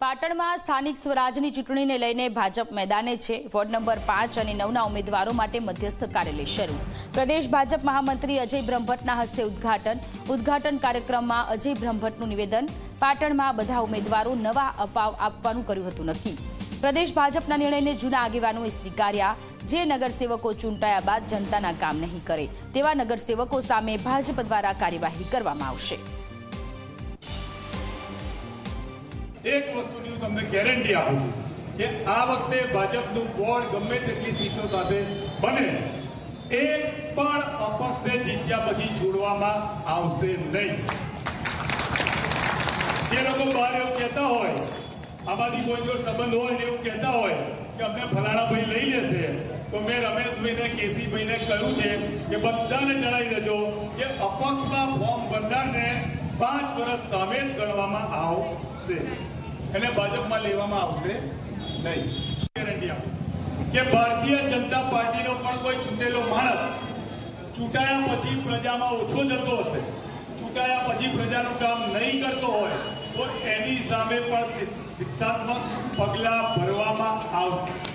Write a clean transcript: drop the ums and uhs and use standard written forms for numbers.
પાટણમાં સ્થાનિક સ્વરાજની ચૂંટણીને લઈને ભાજપ મેદાને છે। વોર્ડ નંબર 5 અને 9ના ઉમેદવારો માટે મધ્યસ્થ કાર્યાલય શરૂ। પ્રદેશ ભાજપ મહામંત્રી અજય બ્રહ્મભટ્ટના હસ્તે ઉદ્ઘાટન કાર્યક્રમમાં અજય બ્રહ્મભટ્ટનું નિવેદન। પાટણમાં બધા ઉમેદવારો નવા આપવાનું કર્યું હતું નક્કી। પ્રદેશ ભાજપના નિર્ણયને જૂના આગેવાનોએ સ્વીકાર્યા। જે નગરસેવકો ચૂંટાયા બાદ જનતાના કામ નહીં કરે તેવા નગરસેવકો સામે ભાજપ દ્વારા કાર્યવાહી કરવામાં આવશે। एक वस्तुनी हूँ तमने गेरंटी आपू छूं कि आ वखते भाजपનું બોર્ડ ગમે તેટલી સીટો સાથે બને એક પણ અપક્ષે જીત્યા પછી છોડવામાં આવશે નહીં। જે લોકો બહાર એવું કહેતા હોય આમાંથી કોઈ જો સંબંધ હોય ને એવું કહેતા હોય કે અમને ફલાણા ભાઈ લઈ લેશે તો મેં રમેશભાઈને કેસીભાઈને કહ્યું છે કે બધાને જણાવી દેજો કે અપક્ષમાં ફોર્મ ભરનારને 5 વર્ષ સામે જ ગણવામાં આવશે અને ભાજપમાં લેવામાં આવશે નહીં। ગેરંટી આપું કે ભારતીય જનતા પાર્ટીનો પણ કોઈ ચૂંટેલો માણસ ચૂંટાયા પછી પ્રજામાં ઓછો જતો હશે, ચૂંટાયા પછી પ્રજાનું કામ નહીં કરતો હોય તો એની સામે પણ શિક્ષાત્મક પગલાં ભરવામાં આવશે।